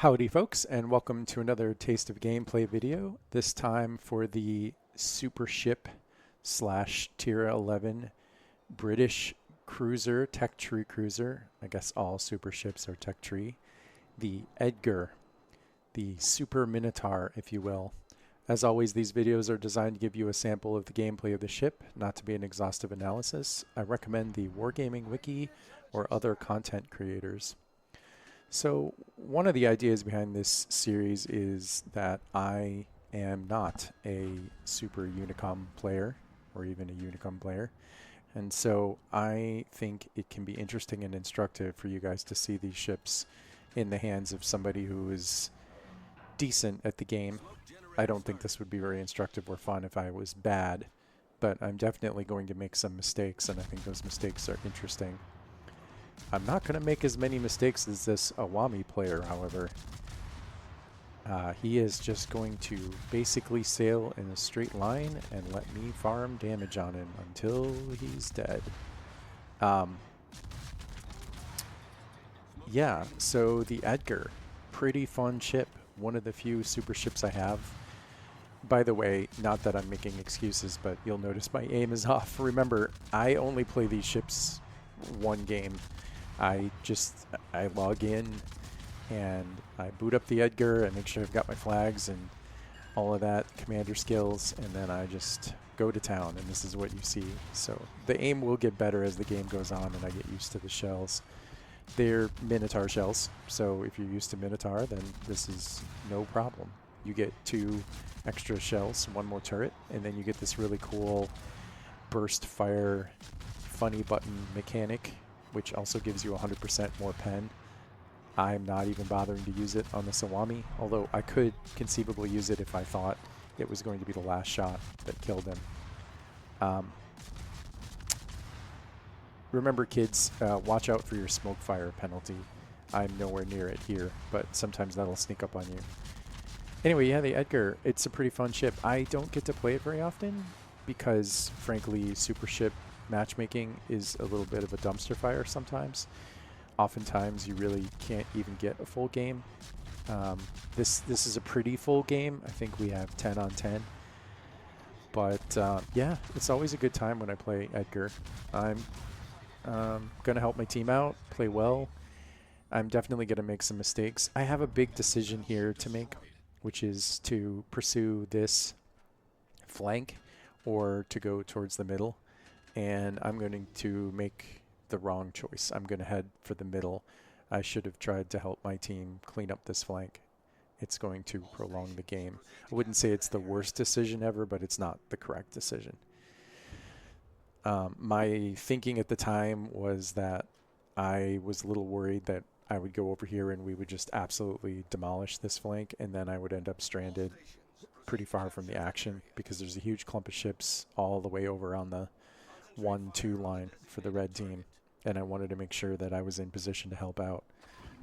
Howdy folks, and welcome to another Taste of Gameplay video, this time for the Supership / Tier 11 British cruiser, tech tree cruiser. I guess all super ships are tech tree. The Edgar, the Super Minotaur, if you will. As always, these videos are designed to give you a sample of the gameplay of the ship, not to be an exhaustive analysis. I recommend the Wargaming Wiki or other content creators. So one of the ideas behind this series is that I am not a super Unicom player or even a Unicom player. And so I think it can be interesting and instructive for you guys to see these ships in the hands of somebody who is decent at the game. I don't think this would be very instructive or fun if I was bad, but I'm definitely going to make some mistakes, and I think those mistakes are interesting. I'm not going to make as many mistakes as this Awami player, however. He is just going to basically sail in a straight line and let me farm damage on him until he's dead. Yeah, so the Edgar, pretty fun ship. One of the few super ships I have. By the way, not that I'm making excuses, but you'll notice my aim is off. Remember, I only play these ships one game. I log in and I boot up the Edgar and make sure I've got my flags and all of that, commander skills, and then I just go to town, and this is what you see. So the aim will get better as the game goes on and I get used to the shells. They're Minotaur shells, so if you're used to Minotaur, then this is no problem. You get 2 extra shells, 1 more turret, and then you get this really cool burst fire funny button mechanic, which also gives you 100% more pen. I'm not even bothering to use it on the Awami, although I could conceivably use it if I thought it was going to be the last shot that killed him. Remember, kids, watch out for your smoke fire penalty. I'm nowhere near it here, but sometimes that'll sneak up on you. Anyway, yeah, the Edgar, it's a pretty fun ship. I don't get to play it very often because, frankly, super ship matchmaking is a little bit of a dumpster fire sometimes. Oftentimes, you really can't even get a full game. This is a pretty full game. I think we have 10 on 10. But yeah, it's always a good time when I play Edgar. I'm going to help my team out, play well. I'm definitely going to make some mistakes. I have a big decision here to make, which is to pursue this flank or to go towards the middle. And I'm going to make the wrong choice. I'm going to head for the middle. I should have tried to help my team clean up this flank. It's going to prolong the game. I wouldn't say it's the worst decision ever, but it's not the correct decision. My thinking at the time was that I was a little worried that I would go over here and we would just absolutely demolish this flank, and then I would end up stranded pretty far from the action because there's a huge clump of ships all the way over on the 1-2 line for the red team, and I wanted to make sure that I was in position to help out.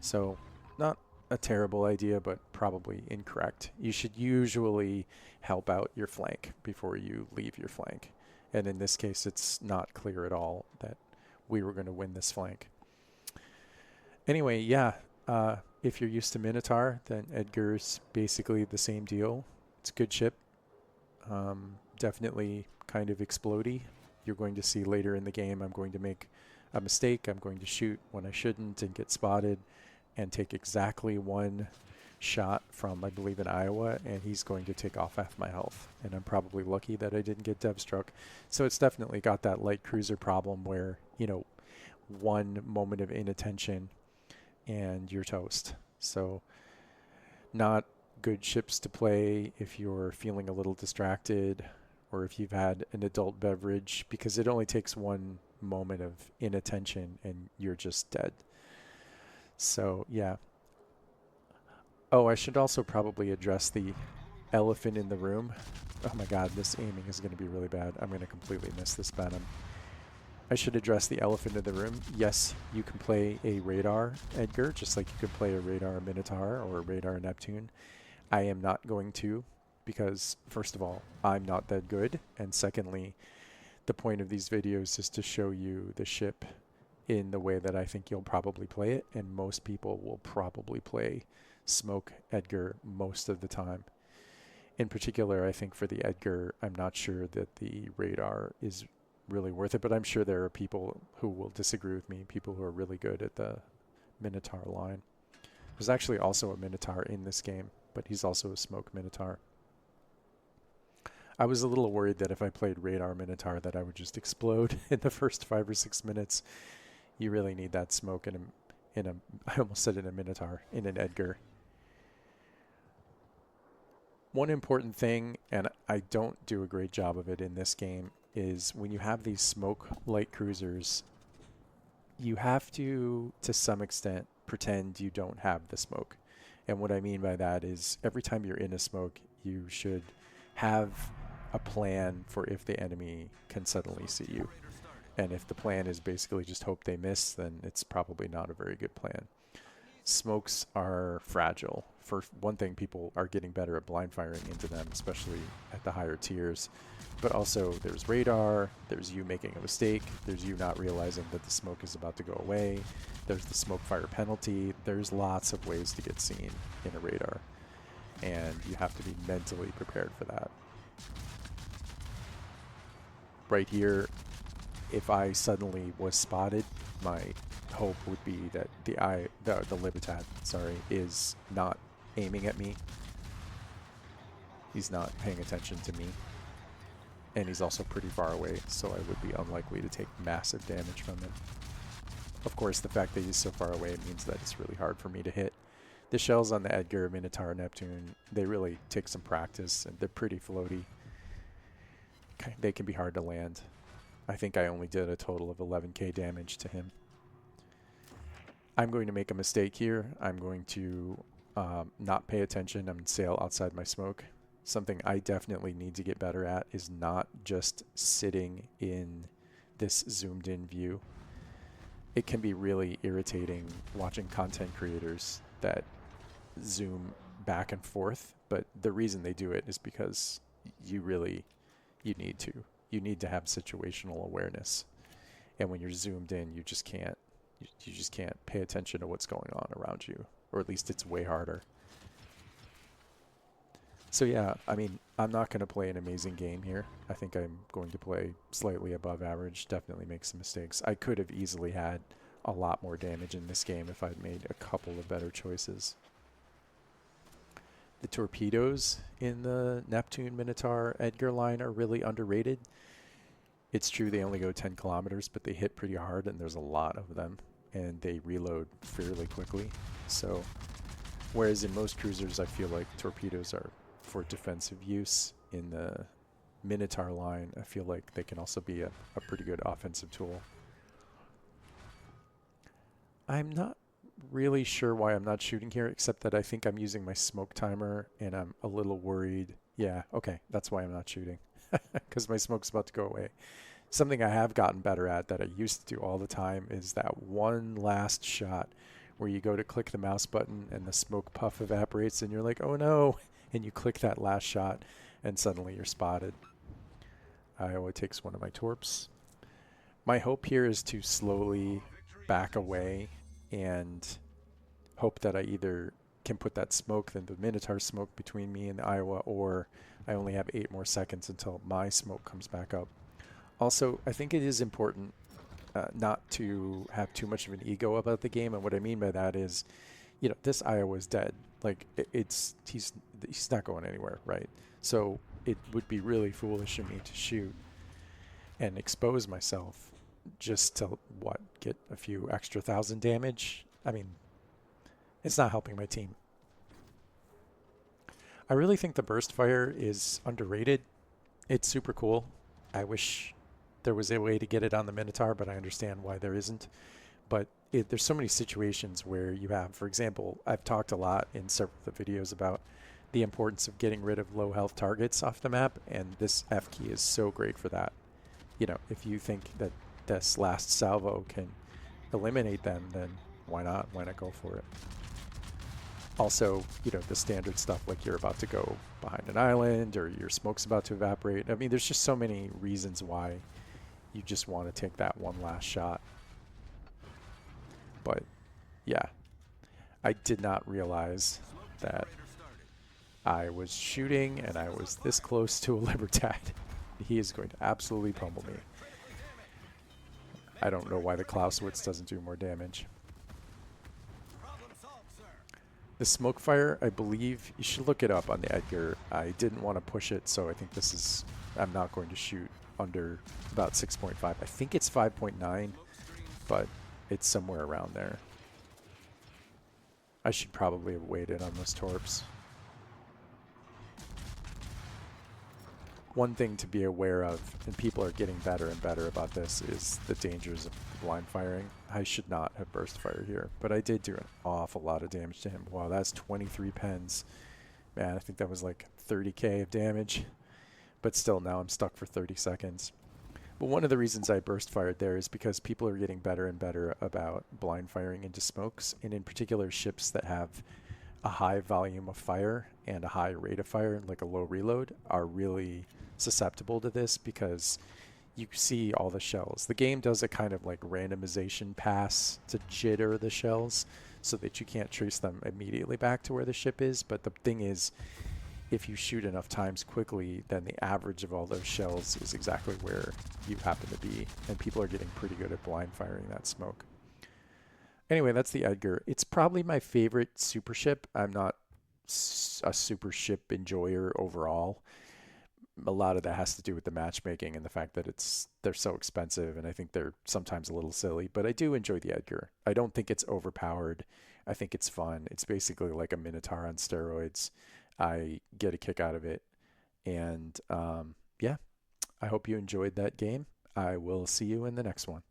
So not a terrible idea, but probably incorrect. You should usually help out your flank before you leave your flank. And in this case, it's not clear at all that we were going to win this flank. Anyway, yeah, if you're used to Minotaur, then Edgar's basically the same deal. It's a good ship. Definitely kind of explodey. You're going to see later in the game I'm going to make a mistake. I'm going to shoot when I shouldn't and get spotted and take exactly 1 shot from, I believe, in Iowa, and he's going to take off half my health. And I'm probably lucky that I didn't get dev struck. So it's definitely got that light cruiser problem where, you know, 1 moment of inattention and you're toast. So not good ships to play if you're feeling a little distracted or if you've had an adult beverage, because it only takes 1 moment of inattention and you're just dead. So yeah. Oh, I should also probably address the elephant in the room. Oh my god, this aiming is going to be really bad. I'm going to completely miss this Venom. I should address the elephant in the room. Yes, you can play a radar Edgar, just like you could play a radar Minotaur or a radar Neptune. I am not going to, because first of all, I'm not that good, and secondly, the point of these videos is to show you the ship in the way that I think you'll probably play it, and most people will probably play Smoke Edgar most of the time. In particular, I think for the Edgar, I'm not sure that the radar is really worth it, but I'm sure there are people who will disagree with me, people who are really good at the Minotaur line. There's actually also a Minotaur in this game, but he's also a Smoke Minotaur. I was a little worried that if I played Radar Minotaur that I would just explode in the first 5 or 6 minutes. You really need that smoke in a I almost said in a Minotaur, in an Edgar. One important thing, and I don't do a great job of it in this game, is when you have these smoke light cruisers, you have to some extent, pretend you don't have the smoke. And what I mean by that is every time you're in a smoke, you should have a plan for if the enemy can suddenly see you. And if the plan is basically just hope they miss, then it's probably not a very good plan. Smokes are fragile. For one thing, people are getting better at blind firing into them, especially at the higher tiers. But also, there's radar, there's you making a mistake, there's you not realizing that the smoke is about to go away, there's the smoke fire penalty, there's lots of ways to get seen in a radar. And you have to be mentally prepared for that. Right here, if I suddenly was spotted, my hope would be that the Libertad, is not aiming at me. He's not paying attention to me. And he's also pretty far away, so I would be unlikely to take massive damage from him. Of course, the fact that he's so far away means that it's really hard for me to hit. The shells on the Edgar, Minotaur, Neptune, they really take some practice, and they're pretty floaty. They can be hard to land. I think I only did a total of 11k damage to him. I'm going to make a mistake here. I'm going to not pay attention. I'm going to sail outside my smoke. Something I definitely need to get better at is not just sitting in this zoomed in view. It can be really irritating watching content creators that zoom back and forth, but the reason they do it is because you need to. You need to have situational awareness. And when you're zoomed in, you just can't pay attention to what's going on around you, or at least it's way harder. So yeah, I mean, I'm not going to play an amazing game here. I think I'm going to play slightly above average, definitely make some mistakes. I could have easily had a lot more damage in this game if I'd made a couple of better choices. The torpedoes in the Neptune, Minotaur, Edgar line are really underrated. It's true they only go 10 kilometers, but they hit pretty hard, and there's a lot of them, and they reload fairly quickly. So, whereas in most cruisers, I feel like torpedoes are for defensive use, in the Minotaur line, I feel like they can also be a pretty good offensive tool. I'm not really sure why I'm not shooting here, except that I think I'm using my smoke timer, and I'm a little worried. Yeah, okay, that's why I'm not shooting, because my smoke's about to go away. Something I have gotten better at that I used to do all the time is that one last shot where you go to click the mouse button and the smoke puff evaporates and you're like, oh no, and you click that last shot and suddenly you're spotted. Iowa takes one of my torps. My hope here is to slowly back away and hope that I either can put that smoke, then the Minotaur smoke between me and the Iowa, or I only have 8 more seconds until my smoke comes back up. Also, I think it is important not to have too much of an ego about the game, and what I mean by that is, you know, this Iowa's dead. Like, he's not going anywhere, right? So it would be really foolish of me to shoot and expose myself just to, get a few extra 1,000 damage. I mean, it's not helping my team. I really think the burst fire is underrated. It's super cool. I wish there was a way to get it on the Minotaur, but I understand why there isn't. But there's so many situations where you have, for example, I've talked a lot in several of the videos about the importance of getting rid of low health targets off the map, and this F key is so great for that. You know, if you think that this last salvo can eliminate them, then why not? Why not go for it? Also, you know, the standard stuff like you're about to go behind an island or your smoke's about to evaporate. I mean, there's just so many reasons why you just want to take that one last shot. But yeah, I did not realize that I was shooting and I was this close to a Libertad. He is going to absolutely pummel me. I don't know why the Clausewitz doesn't do more damage. The smoke fire, I believe, you should look it up on the Edgar. I didn't want to push it, so I think this is, I'm not going to shoot under about 6.5. I think it's 5.9, but it's somewhere around there. I should probably have waited on those torps. One thing to be aware of, and people are getting better and better about this, is the dangers of blind firing. I should not have burst fire here, but I did do an awful lot of damage to him. Wow, that's 23 pens. Man, I think that was like 30k of damage, but still now I'm stuck for 30 seconds. But one of the reasons I burst fired there is because people are getting better and better about blind firing into smokes, and in particular ships that have a high volume of fire and a high rate of fire, like a low reload, are really susceptible to this because you see all the shells. The game does a kind of like randomization pass to jitter the shells so that you can't trace them immediately back to where the ship is. But the thing is, if you shoot enough times quickly, then the average of all those shells is exactly where you happen to be. And people are getting pretty good at blind firing that smoke. Anyway, that's the Edgar. It's probably my favorite super ship. I'm not a super ship enjoyer overall. A lot of that has to do with the matchmaking and the fact that they're so expensive, and I think they're sometimes a little silly, but I do enjoy the Edgar. I don't think it's overpowered. I think it's fun. It's basically like a Minotaur on steroids. I get a kick out of it. And yeah, I hope you enjoyed that game. I will see you in the next one.